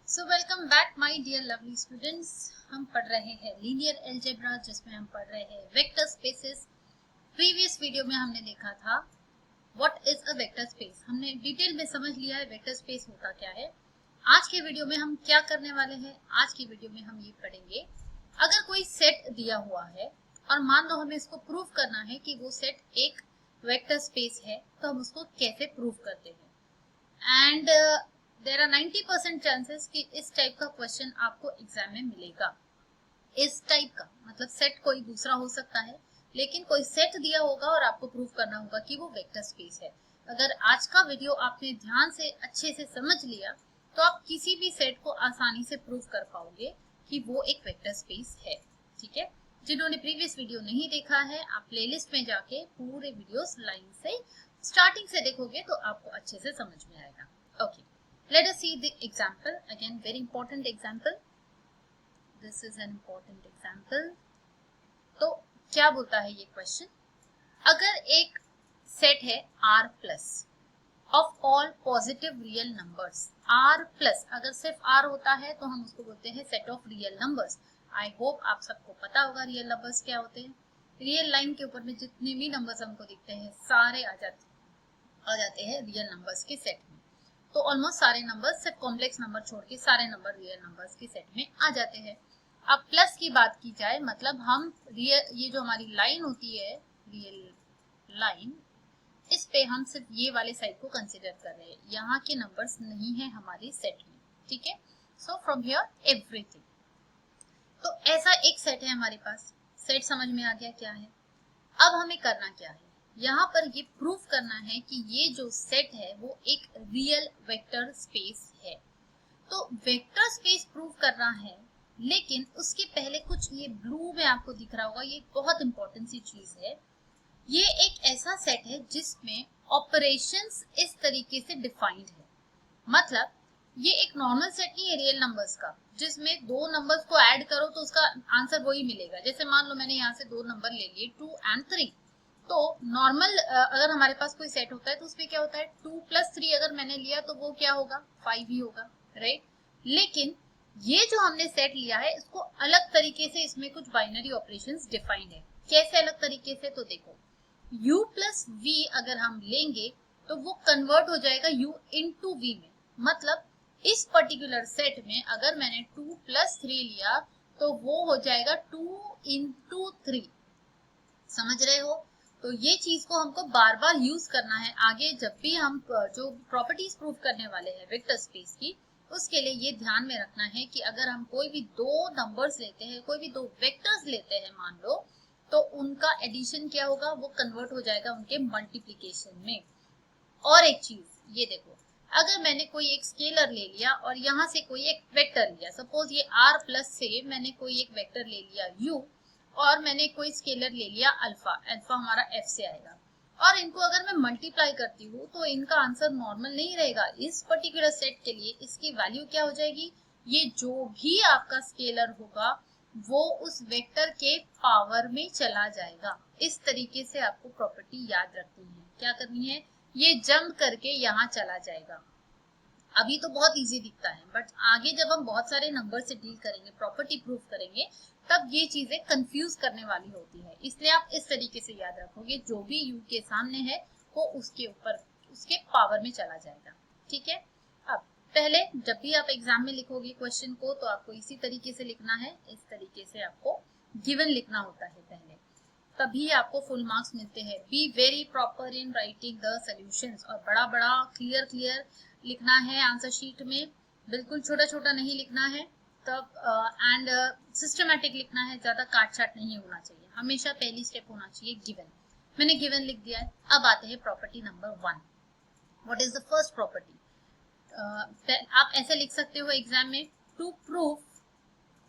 So welcome back my dear lovely students. हम पढ़ रहे हैं लीनियर अलजेब्रा जिसमें हम पढ़ रहे हैं वेक्टर स्पेसेस। प्रीवियस वीडियो में हमने देखा था what is a vector space. हमने डिटेल में समझ लिया है वेक्टर स्पेस होता क्या है। आज के वीडियो में हम क्या करने वाले हैं, आज की वीडियो में हम ये पढ़ेंगे अगर कोई सेट दिया हुआ है और मान लो हमें इसको प्रूव करना है कि वो सेट एक वेक्टर स्पेस है, तो हम उसको कैसे प्रूव करते हैं। एंड देयर आर 90% चांसेस कि इस टाइप का क्वेश्चन आपको एग्जाम में मिलेगा। इस टाइप का मतलब सेट कोई दूसरा हो सकता है, लेकिन कोई सेट दिया होगा और आपको प्रूव करना होगा कि वो वेक्टर स्पेस है। अगर आज का वीडियो आपने ध्यान से अच्छे से समझ लिया तो आप किसी भी सेट को आसानी से प्रूव कर पाओगे कि वो एक वेक्टर स्पेस है। ठीक है, जिन्होंने प्रीवियस वीडियो नहीं देखा है आप प्लेलिस्ट में जाके पूरे वीडियोस लाइन से स्टार्टिंग से देखोगे तो आपको अच्छे से समझ में आएगा। Okay, let us see the example again, very important example. This is an important example. तो क्या बोलता है ये क्वेश्चन, अगर एक सेट है R plus of all positive real numbers. R plus अगर सिर्फ R होता है तो हम उसको बोलते हैं set of real numbers. I hope आप सबको पता होगा रियल नंबर्स क्या होते हैं। रियल लाइन के ऊपर में जितने भी नंबर्स हमको दिखते हैं सारे आ जाते हैं रियल नंबर्स के सेट में। तो ऑलमोस्ट सारे नंबर्स सिर्फ कॉम्प्लेक्स नंबर छोड़ के सारे नंबर रियल नंबर्स के सेट में आ जाते हैं। अब प्लस की बात की जाए मतलब हम रियल, ये जो हमारी लाइन होती है रियल लाइन, इस पे हम सिर्फ ये वाले साइड को कंसीडर कर रहे हैं, यहाँ के नंबर्स नहीं है हमारे सेट में। ठीक है, सो फ्रॉम हियर एवरीथिंग। तो ऐसा एक सेट है हमारे पास। सेट समझ में आ गया क्या है। अब हमें करना क्या है, यहाँ पर ये प्रूफ करना है कि ये जो सेट है वो एक रियल वेक्टर स्पेस है। तो वेक्टर स्पेस प्रूफ करना है, लेकिन उसके पहले कुछ ये ब्लू में आपको दिख रहा होगा, ये बहुत इंपॉर्टेंट सी चीज है। ये एक ऐसा सेट है जिसमें ऑपरेशंस इस तरीके से डिफाइंड है। मतलब ये एक नॉर्मल सेट नहीं है रियल नंबर्स का जिसमें दो नंबर्स को ऐड करो तो उसका आंसर वही मिलेगा। जैसे मान लो मैंने यहाँ से दो नंबर ले लिए 2 और 3, तो नॉर्मल अगर हमारे पास कोई सेट होता है तो उसमें क्या होता है 2 + 3 अगर मैंने लिया तो वो क्या होगा 5 ही होगा, राइट। लेकिन ये जो हमने सेट लिया है इसको अलग तरीके से, इसमें कुछ बाइनरी ऑपरेशंस डिफाइंड है। कैसे अलग तरीके से, तो देखो u + v अगर हम लेंगे तो वो कन्वर्ट हो जाएगा u into v में। मतलब इस पर्टिकुलर सेट में अगर मैंने 2 + 3 लिया तो वो हो जाएगा 2 into 3। समझ रहे हो। तो ये चीज को हमको बार बार यूज करना है आगे जब भी हम जो प्रॉपर्टीज प्रूव करने वाले हैं वेक्टर स्पेस की, उसके लिए ये ध्यान में रखना है कि अगर हम कोई भी दो नंबर्स लेते हैं, कोई भी दो वेक्टर्स लेते हैं मान लो, तो उनका एडिशन क्या होगा, वो कन्वर्ट हो जाएगा उनके मल्टीप्लीकेशन में। और एक चीज ये देखो, अगर मैंने कोई एक स्केलर ले लिया और यहाँ से कोई एक वेक्टर लिया, सपोज ये r प्लस से मैंने कोई एक वेक्टर ले लिया u और मैंने कोई स्केलर ले लिया अल्फा, अल्फा हमारा f से आएगा, और इनको अगर मैं मल्टीप्लाई करती हूँ तो इनका आंसर नॉर्मल नहीं रहेगा। इस पर्टिकुलर सेट के लिए इसकी वैल्यू क्या हो जाएगी, ये जो भी आपका स्केलर होगा वो उस वेक्टर के पावर में चला जाएगा। इस तरीके से आपको प्रॉपर्टी याद रखनी है। क्या करनी है, ये जंप करके यहाँ चला जाएगा। अभी तो बहुत इजी दिखता है, बट आगे जब हम बहुत सारे नंबर से डील करेंगे, प्रॉपर्टी प्रूफ करेंगे, तब ये चीजें कंफ्यूज करने वाली होती है। इसलिए आप इस तरीके से याद रखोगे, जो भी यू के सामने है वो उसके ऊपर, उसके पावर में चला जाएगा। ठीक है। अब पहले जब भी आप एग्जाम में लिखोगे क्वेश्चन को तो आपको इसी तरीके से लिखना है, इस तरीके से आपको गिवन लिखना होता है पहले, तभी आपको फुल मार्क्स मिलते हैं। Be very proper in writing the solutions, और बड़ा बड़ा क्लियर क्लियर लिखना है आंसर शीट में, बिल्कुल छोटा छोटा नहीं लिखना है। तब एंड सिस्टमैटिक लिखना है, ज्यादा काट छाट नहीं होना चाहिए। हमेशा पहली स्टेप होना चाहिए गिवन। मैंने गिवन लिख दिया है। अब आते हैं property number 1। What is the first property. आप ऐसे लिख सकते हो एग्जाम में, to prove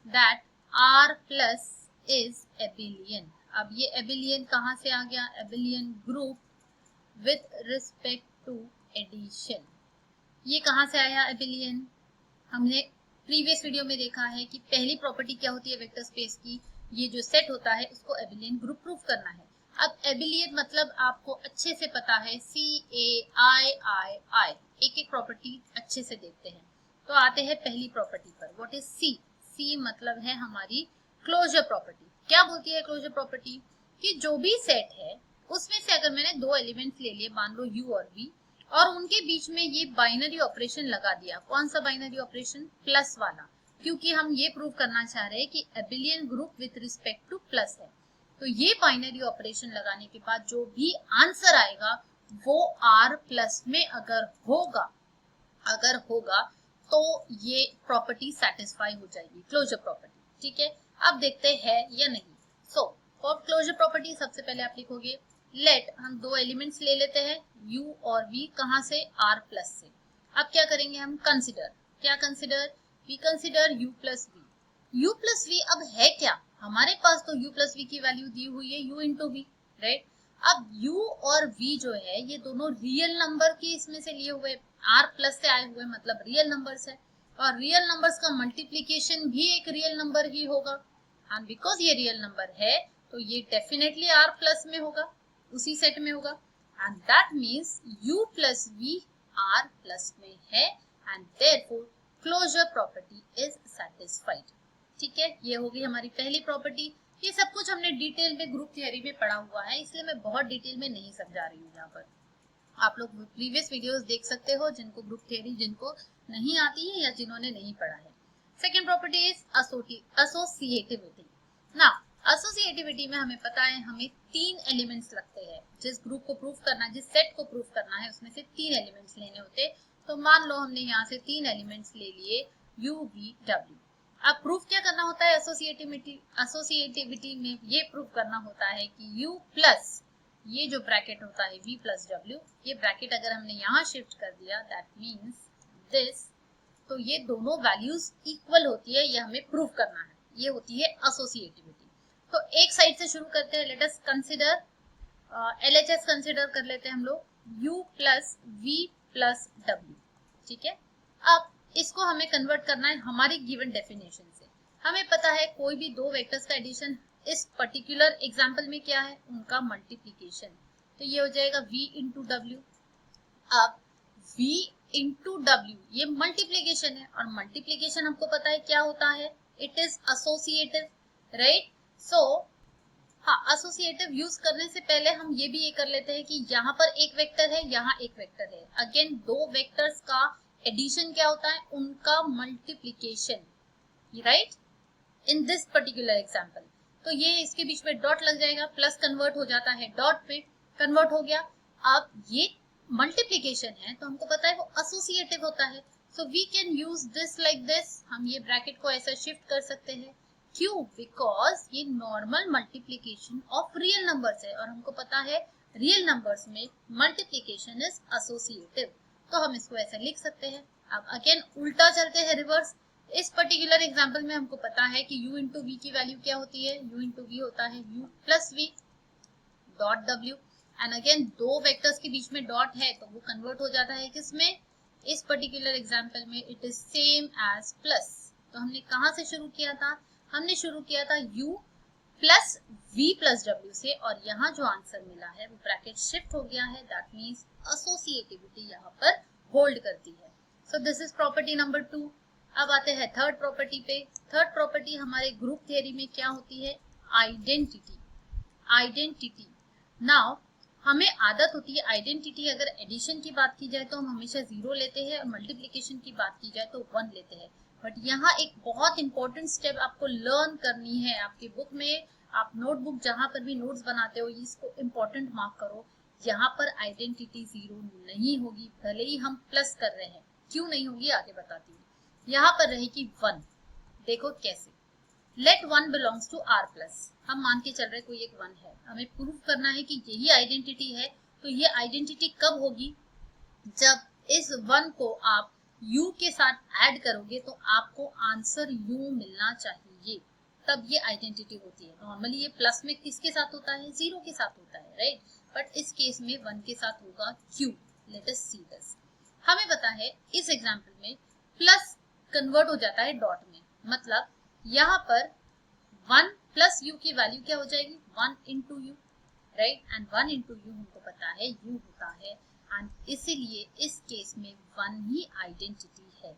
that r plus is abelian. अब ये एबिलियन कहाँ से आ गया, abelian group with respect to addition. ये कहाँ से आया एबिलियन, हमने प्रीवियस वीडियो में देखा है कि पहली प्रॉपर्टी क्या होती है वेक्टर स्पेस की, ये जो सेट होता है उसको एबिलियन ग्रुप प्रूफ करना है। अब एबिलियन मतलब आपको अच्छे से पता है, CAIII, एक एक प्रॉपर्टी अच्छे से देखते हैं। तो आते हैं पहली प्रॉपर्टी पर, व्हाट इज सी। सी मतलब है हमारी क्लोजर प्रॉपर्टी। क्या बोलती है क्लोजर प्रॉपर्टी कि जो भी सेट है उसमें से अगर मैंने दो एलिमेंट्स ले लिए, मान लो u और v, और उनके बीच में ये बाइनरी ऑपरेशन लगा दिया। कौन सा बाइनरी ऑपरेशन? प्लस वाला, क्योंकि हम ये प्रूव करना चाह रहे हैं कि एबिलियन group with respect two plus है। तो ये बाइनरी ऑपरेशन लगाने के बाद जो भी आंसर आएगा वो r प्लस में अगर होगा तो ये प्रॉपर्टी सेटिस्फाई हो जाएगी, क्लोजर प्रॉपर्टी। ठीक है, अब देखते हैं या नहीं। सो फॉर क्लोजर प्रॉपर्टी सबसे पहले आप लिखोगे लेट, हम दो एलिमेंट्स ले लेते हैं u और v, कहां से? r प्लस से। अब क्या करेंगे हम? कंसिडर। क्या consider? We consider u plus v। u plus v अब है क्या? हमारे पास तो u प्लस v की वैल्यू दी हुई है u इंटू v, राइट। अब u और v जो है ये दोनों रियल नंबर की इसमें से लिए हुए, r प्लस से आए हुए, मतलब रियल नंबर्स है, और रियल नंबर्स का मल्टीप्लीकेशन भी एक रियल नंबर ही होगा। एंड बिकॉज ये रियल नंबर है तो ये डेफिनेटली r प्लस में होगा, उसी सेट में होगा। And that means u plus v r plus में है, and therefore closure property is satisfied. ठीक है, ये होगी हमारी पहली प्रॉपर्टी। ये सब कुछ हमने डिटेल में ग्रुप थ्योरी में पढ़ा हुआ है, इसलिए मैं बहुत डिटेल में नहीं समझा रही हूँ यहाँ पर। आप लोग प्रीवियस वीडियोस देख सकते हो जिनको ग्रुप थ्योरी जिनको नहीं आती है या जिन्होंने नहीं पढ़ा है। Second property is associativity. ना एसोसिएटिविटी में हमें पता है हमें तीन एलिमेंट्स लगते हैं। जिस ग्रुप को प्रूफ करना, जिस सेट को प्रूफ करना है उसमें से तीन एलिमेंट्स लेने होते। तो मान लो हमने यहाँ से तीन एलिमेंट्स ले लिए u v w। अब प्रूफ क्या करना होता है? एसोसिएटिविटी में ये प्रूफ करना होता है कि u प्लस ये जो ब्रैकेट होता है v प्लस w, ये ब्रैकेट अगर हमने यहाँ शिफ्ट कर दिया दैट मीन्स दिस, तो ये दोनों वैल्यूज इक्वल होती है, ये हमें प्रूफ करना है। ये होती है एसोसिएटिविटी। तो एक साइड से शुरू करते हैं। Late us consider LHS consider कर लेते हैं हम लोग u plus v plus w। ठीक है, अब इसको हमें कन्वर्ट करना है हमारी गिवन डेफिनेशन से। हमें पता है कोई भी दो वेक्टर्स का एडिशन इस पर्टिकुलर एग्जांपल में क्या है? उनका मल्टीप्लिकेशन। तो ये हो जाएगा v इंटू डब्ल्यू। अब v इंटू डब्ल्यू ये मल्टीप्लिकेशन है, और मल्टीप्लिकेशन हमको पता है क्या होता है? It is associative, right. So हाँ, एसोसिएटिव यूज करने से पहले हम ये भी ये कर लेते हैं कि यहाँ पर एक वेक्टर है, यहाँ एक वेक्टर है। अगेन दो वेक्टर्स का एडिशन क्या होता है? उनका multiplication, right, in this particular example. तो ये इसके बीच में डॉट लग जाएगा, प्लस कन्वर्ट हो जाता है डॉट पे, कन्वर्ट हो गया। अब ये मल्टीप्लिकेशन है तो हमको पता है वो एसोसिएटिव होता है। So we can use this like this. हम ये ब्रैकेट को ऐसा शिफ्ट कर सकते हैं। क्यों? बिकॉज ये normal multiplication of real numbers है, और हमको पता है रियल नंबर्स में मल्टीप्लिकेशन इज एसोसिएटिव, तो हम इसको ऐसा लिख सकते हैं। अब अगेन उल्टा चलते हैं, रिवर्स। इस पर्टिकुलर एग्जांपल में हमको पता है कि u इंटू वी की वैल्यू क्या होती है? u इंटू वी होता है u plus V dot w। And again दो वेक्टर्स के बीच में डॉट है तो वो कन्वर्ट हो जाता है किसमें? इस पर्टिकुलर एग्जांपल में it is same as plus. तो हमने कहां से शुरू किया था? हमने शुरू किया था u plus v plus w से, और यहाँ जो आंसर मिला है वो ब्रैकेट शिफ्ट हो गया है। दैट मीन्स एसोसिएटिविटी यहाँ पर होल्ड करती है। सो दिस इज प्रॉपर्टी नंबर 2। अब आते हैं थर्ड प्रॉपर्टी पे। थर्ड प्रॉपर्टी हमारे ग्रुप थ्योरी में क्या होती है? आइडेंटिटी। आइडेंटिटी नाउ हमें आदत होती है आइडेंटिटी, अगर एडिशन की बात की जाए तो हम हमेशा 0 लेते हैं, और मल्टीप्लिकेशन की बात की जाए तो 1 लेते हैं। बट यहाँ एक बहुत इंपॉर्टेंट स्टेप आपको लर्न करनी है। आपके बुक में, आप नोटबुक जहां पर भी नोट्स बनाते हो, इसको इंपॉर्टेंट मार्क करो। यहाँ पर आइडेंटिटी 0 नहीं होगी, भले ही हम प्लस कर रहे हैं। क्यों नहीं होगी आगे बताती हूँ। यहाँ पर रहेगी 1। देखो कैसे। Let 1 belongs to r plus. हम मान के चल रहे कोई एक 1 है, हमें प्रूफ करना है कि यही आइडेंटिटी है। तो ये आइडेंटिटी कब होगी? जब इस 1 को आप u के साथ ऐड करोगे तो आपको आंसर u मिलना चाहिए, तब ये आइडेंटिटी होती है। नॉर्मली ये प्लस में किसके साथ होता है? 0 के साथ होता है, राइट। बट इस केस में 1 के साथ होगा q। Let us see this. हमें पता है इस एग्जांपल में प्लस कन्वर्ट हो जाता है डॉट में, मतलब यहाँ पर 1 प्लस u की वैल्यू क्या हो जाएगी? 1 into you, right. And 1 into you हमको पता है u होता है, एंड इसीलिए इस केस में 1 ही आइडेंटिटी है।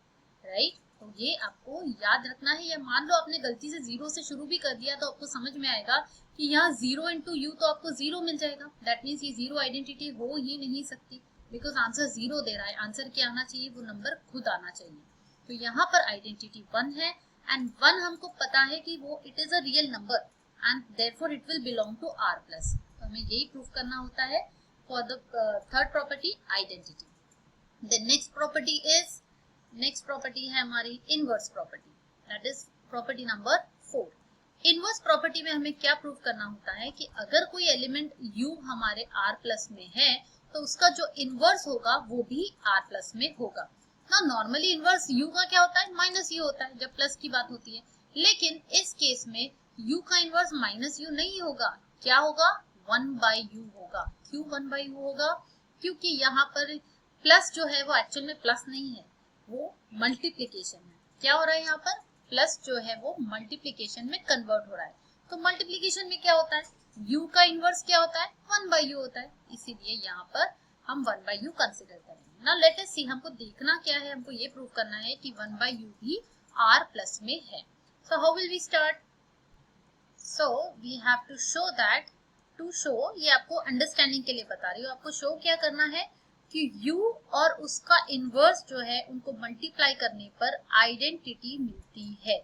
राइट। तो ये आपको याद रखना है, या मान लो आपने गलती से 0 से शुरू भी कर दिया तो आपको समझ में आएगा कि यहाँ 0 इंटू यू तो आपको 0 मिल जाएगा। दैट मीन्स ये 0 आइडेंटिटी हो ही नहीं सकती, बिकॉज आंसर 0 दे रहा है। आंसर क्या आना चाहिए, वो नंबर खुद आना चाहिए। तो यहाँ पर आइडेंटिटी 1 है, एंड 1 हमको पता है कि वो it is a real number and therefore it will belong to R plus. तो हमें यही प्रूव करना होता है for the third property, identity. The next property है हमारी inverse property, that is property number 4। Inverse property में हमें क्या प्रूव करना होता है कि अगर कोई एलिमेंट u हमारे r प्लस में है तो उसका जो इनवर्स होगा वो भी r प्लस में होगा ना। नॉर्मली इनवर्स u का क्या होता है, माइनस u होता है जब प्लस की बात होती है, लेकिन इस केस में u का इनवर्स माइनस u नहीं होगा, क्या होगा, 1/u होगा। क्यों 1/u होगा, क्योंकि यहाँ पर प्लस जो है वो एक्चुअल में प्लस नहीं है, वो मल्टीप्लीकेशन है। क्या हो रहा है यहाँ पर, प्लस जो है वो मल्टीप्लीकेशन में कन्वर्ट हो रहा है। तो मल्टीप्लीकेशन में क्या होता है, u का इनवर्स क्या होता है, 1/u होता है, इसीलिए यहाँ पर हम 1/u कंसिडर करेंगे। नाउ लेट अस सी, हमको देखना क्या है, हमको ये प्रूव करना है कि 1/u भी r प्लस में है। So how will we start, so we have to show that, to show, ये आपको अंडरस्टैंडिंग के लिए बता रही हूँ, आपको शो क्या करना है कि u और उसका इनवर्स जो है उनको मल्टीप्लाई करने पर आइडेंटिटी मिलती है,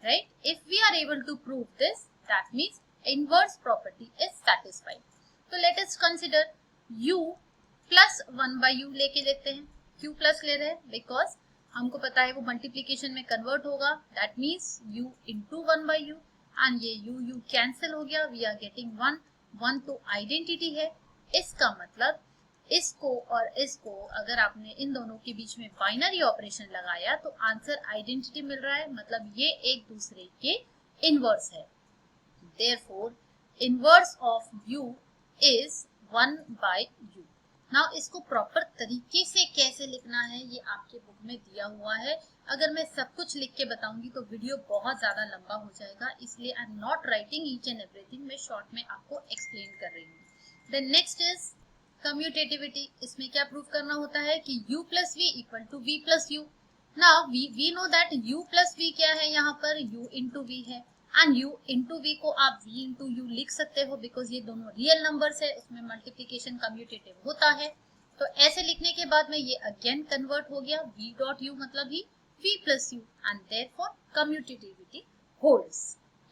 right. If we are able to prove this, that means inverse property is satisfied. तो let us consider u plus 1/u लेके देखते हैं। क्यों प्लस ले रहे हैं, बिकॉज हमको पता है वो मल्टीप्लीकेशन में कन्वर्ट होगा, that means u into 1/u, and ये u कैंसिल हो गया, वी आर गेटिंग 1 तो आइडेंटिटी है। इसका मतलब इसको और इसको अगर आपने इन दोनों के बीच में बाइनरी ऑपरेशन लगाया तो आंसर आइडेंटिटी मिल रहा है, मतलब ये एक दूसरे के इनवर्स है। Therefore inverse of u is 1/u। Now इसको प्रॉपर तरीके से कैसे लिखना है ये आपके बुक में दिया हुआ है। अगर मैं सब कुछ लिख के बताऊंगी तो वीडियो बहुत ज्यादा लंबा हो जाएगा, इसलिए I am not writing each and everything, मैं शॉर्ट में आपको एक्सप्लेन कर रही हूँ। Then next is commutativity. इसमें क्या प्रूव करना होता है कि u plus v equal to v plus u. Now we know that u plus v क्या है, यहाँ पर u इंटू वी है, एंड u इंटू वी को आप v इंटू यू लिख सकते हो, बिकॉज ये दोनों रियल नंबर्स है, उसमें मल्टीप्लीकेशन कम्यूटेटिव होता है। तो ऐसे लिखने के बाद में ये अगेन कन्वर्ट हो गया, v डॉट u मतलब ही v plus you, and therefore commutativity holds.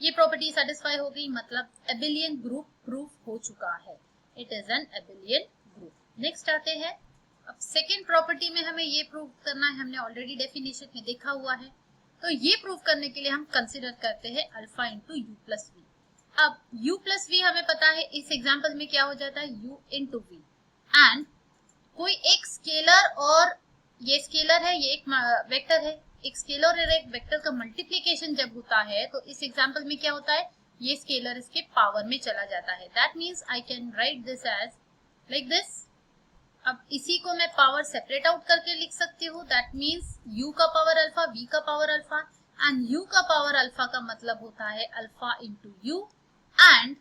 ये प्रॉपर्टी सेटिस्फाई हो गई, मतलब एबिलियन ग्रुप प्रूफ हो चुका है, it is an abelian group. Next आते हैं, अब सेकेंड प्रॉपर्टी में हमें ये प्रूव करना है, हमने ऑलरेडी डेफिनेशन में देखा हुआ है। तो ये प्रूव करने के लिए हम कंसिडर करते हैं alpha into u plus v. अब u प्लस वी हमें पता है, इस एग्जाम्पल में क्या हो जाता है, u इंटू वी, एंड कोई एक स्केलर, और ये स्केलर है, ये एक वेक्टर है, एक स्केलर और एक वेक्टर का मल्टीप्लीकेशन जब होता है तो इस एग्जाम्पल में क्या होता है, ये स्केलर इसके पावर में चला जाता है। That means I can write this as like this. अब इसी को मैं पावर सेपरेट आउट करके लिख सकती हूँ, दैट मीन्स u का पावर अल्फा, v का पावर अल्फा, एंड u का पावर अल्फा का मतलब होता है alpha into you, and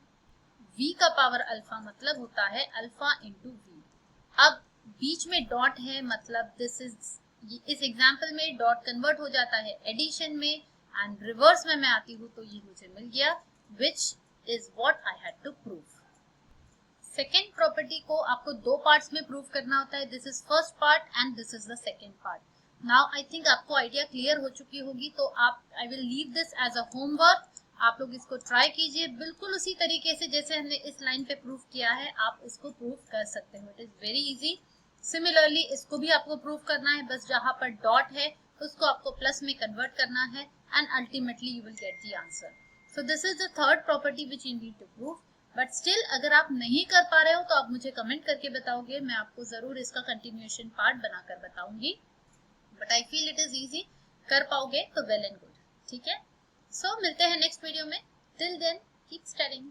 v का पावर अल्फा मतलब होता है अल्फा इंटू v। अब बीच में डॉट है, मतलब दिस इज, इस एग्जाम्पल में डॉट कन्वर्ट हो जाता है एडिशन में, एंड रिवर्स में मैं आती हूँ तो ये मुझे मिल गया, which is what I had to prove. Second property को आपको दो पार्ट्स में प्रूव करना होता है, this is first part and this is the second part. Now I think आपको आइडिया क्लियर हो चुकी होगी, तो आप, I will leave this as a homework, आप लोग इसको ट्राई कीजिए बिल्कुल उसी तरीके से जैसे हमने इस लाइन पे प्रूव किया है, आप इसको प्रूव कर सकते हो, it is very easy. Similarly इसको भी आपको प्रूव करना है, बस जहां पर डॉट है उसको आपको प्लस में कन्वर्ट करना है, and ultimately you will get the answer. So this is the third property which you need to prove, but still अगर आप नहीं कर पा रहे हो तो आप मुझे कमेंट करके बताओगे, मैं आपको जरूर इसका कंटिन्यूएशन पार्ट बनाकर बताऊंगी, but I feel it is easy, कर पाओगे तो वेल एंड गुड, ठीक है। सो मिलते हैं नेक्स्ट वीडियो में, टिल देन कीप स्टडीइंग।